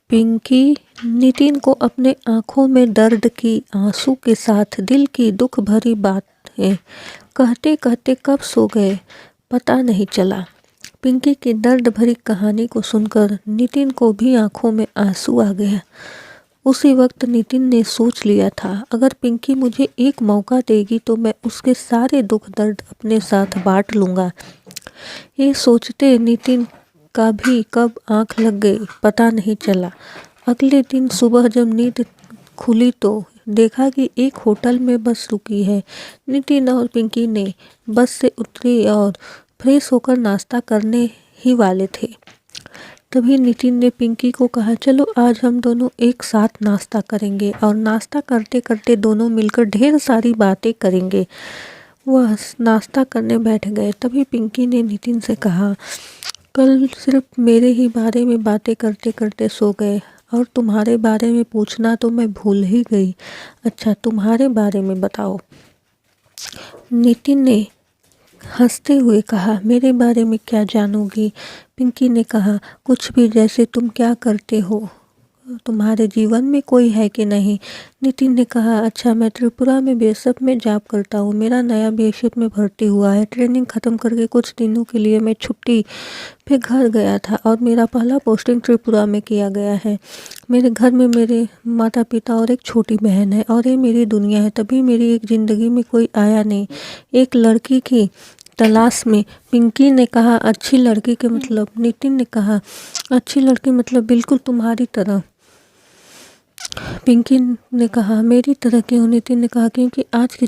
पिंकी नितिन को अपने आंखों में दर्द की आंसू के साथ दिल की दुख भरी बातें कहते कहते कब सो गए पता नहीं चला। पिंकी की दर्द भरी कहानी को सुनकर नितिन को भी आंखों में आंसू आ गया। उसी वक्त नितिन ने सोच लिया था, अगर पिंकी मुझे एक मौका देगी तो मैं उसके सारे दुख दर्द अपने साथ बांट लूँगा। ये सोचते नितिन का भी कब आंख लग गई पता नहीं चला। अगले दिन सुबह जब नींद खुली तो देखा कि एक होटल में बस रुकी है। नितिन और पिंकी ने बस से उतरे और फ्रेश होकर नाश्ता करने ही वाले थे। तभी नितिन ने पिंकी को कहा, चलो आज हम दोनों एक साथ नाश्ता करेंगे और नाश्ता करते करते दोनों मिलकर ढेर सारी बातें करेंगे। वह नाश्ता करने बैठ गए। तभी पिंकी ने नितिन से कहा, कल सिर्फ मेरे ही बारे में बातें करते करते सो गए और तुम्हारे बारे में पूछना तो मैं भूल ही गई। अच्छा, तुम्हारे बारे में बताओ। नितिन ने हंसते हुए कहा, मेरे बारे में क्या जानोगी? पिंकी ने कहा, कुछ भी, जैसे तुम क्या करते हो, तुम्हारे जीवन में कोई है कि नहीं? नितिन ने कहा, अच्छा, मैं त्रिपुरा में बीएसएफ में जॉब करता हूँ। मेरा नया बीएसएफ में भर्ती हुआ है। ट्रेनिंग ख़त्म करके कुछ दिनों के लिए मैं छुट्टी पे घर गया था और मेरा पहला पोस्टिंग त्रिपुरा में किया गया है। मेरे घर में मेरे माता पिता और एक छोटी बहन है और ये मेरी दुनिया है। तभी मेरी एक ज़िंदगी में कोई आया नहीं। एक लड़की की तलाश में। पिंकी ने कहा, अच्छी लड़की के मतलब? नितिन ने कहा, अच्छी लड़की मतलब बिल्कुल तुम्हारी तरह। पिंकी ने कहा, मेरी तरह क्यों? नितिन ने कहा, क्योंकि आज के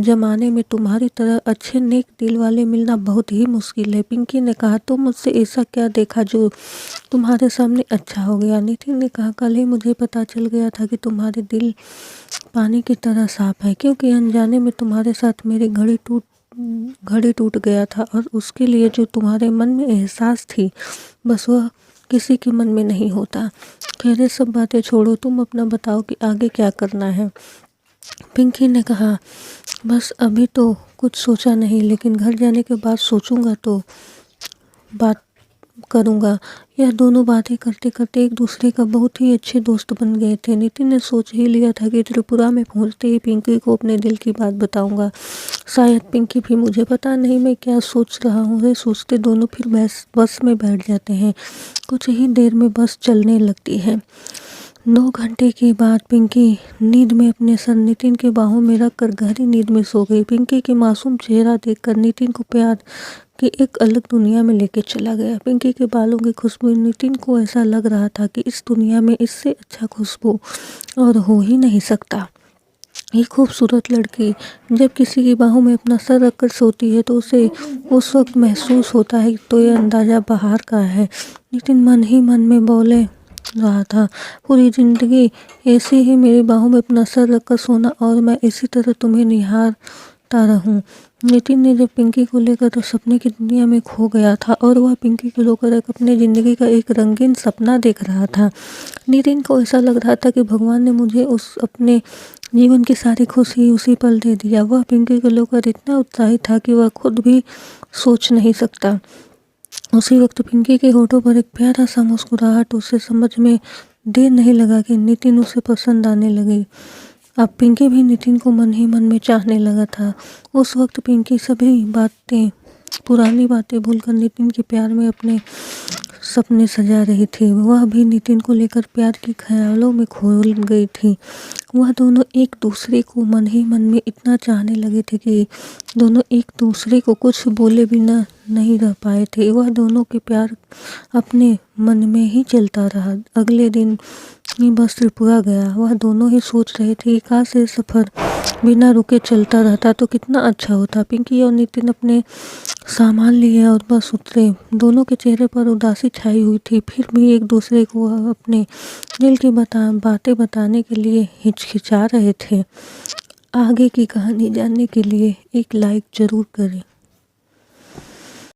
ज़माने में तुम्हारी तरह अच्छे नेक दिल वाले मिलना बहुत ही मुश्किल है। पिंकी ने कहा, तो मुझसे ऐसा क्या देखा जो तुम्हारे सामने अच्छा हो गया? नितिन ने कहा, कल ही मुझे पता चल गया था कि तुम्हारे दिल पानी की तरह साफ है, क्योंकि अनजाने में तुम्हारे साथ मेरी घड़ी टूट गया था और उसके लिए जो तुम्हारे मन में एहसास थी, बस वह किसी के मन में नहीं होता। खैर, ये सब बातें छोड़ो, तुम अपना बताओ कि आगे क्या करना है। पिंकी ने कहा, बस अभी तो कुछ सोचा नहीं, लेकिन घर जाने के बाद सोचूंगा तो बात करूंगा। यह दोनों बातें करते करते एक दूसरे का बहुत ही अच्छे दोस्त बन गए थे। नितिन ने सोच ही लिया था कि त्रिपुरा में पहुंचते ही पिंकी को अपने दिल की बात बताऊंगा। शायद पिंकी भी मुझे पता नहीं मैं क्या सोच रहा हूँ। ये सोचते दोनों फिर बस में बैठ जाते हैं। कुछ ही देर में बस चलने लगती है। 9 घंटे के बाद पिंकी नींद में अपने सर नितिन के बाहों में रखकर गहरी नींद में सो गई। पिंकी के मासूम चेहरा देखकर नितिन को प्यार की एक अलग दुनिया में लेके चला गया। पिंकी के बालों की खुशबू, नितिन को ऐसा लग रहा था कि इस दुनिया में इससे अच्छा खुशबू और हो ही नहीं सकता। एक खूबसूरत लड़की जब किसी की बाहों में अपना सर रखकर सोती है तो उसे उस वक्त महसूस होता है तो यह अंदाज़ा बाहर का है। नितिन मन ही मन में बोले रहा था, पूरी ज़िंदगी ऐसे ही मेरी बाहों में अपना सर रखकर सोना और मैं इसी तरह तुम्हें निहारता रहूं। नितिन ने जब पिंकी को लेकर तो सपने की दुनिया में खो गया था और वह पिंकी को लेकर अपने ज़िंदगी का एक रंगीन सपना देख रहा था। नितिन को ऐसा लग रहा था कि भगवान ने मुझे उस अपने जीवन की सारी खुशी उसी पल दे दिया। वह पिंकी को लेकर इतना उत्साहित था कि वह खुद भी सोच नहीं सकता। उसी वक्त पिंकी के होठों पर एक प्यारा सा मुस्कुराहट, उसे समझ में देर नहीं लगा कि नितिन उसे पसंद आने लगी। अब पिंकी भी नितिन को मन ही मन में चाहने लगा था। उस वक्त पिंकी सभी पुरानी बातें भूलकर नितिन के प्यार में अपने सपने सजा रही थी। वह भी नितिन को लेकर प्यार के ख्यालों में खो गई थी। वह दोनों एक दूसरे को मन ही मन में इतना चाहने लगे थे कि दोनों एक दूसरे को कुछ बोले बिना नहीं रह पाए थे। वह दोनों के प्यार अपने मन में ही चलता रहा। अगले दिन ही बस त्रिपुरा गया। वह दोनों ही सोच रहे थे कि काश ये सफ़र बिना रुके चलता रहता तो कितना अच्छा होता। पिंकी और नितिन अपने सामान लिए और बस उतरे। दोनों के चेहरे पर उदासी छाई हुई थी, फिर भी एक दूसरे को अपने दिल की बातें बताने के लिए हिचकिचा रहे थे। आगे की कहानी जानने के लिए एक लाइक ज़रूर करें।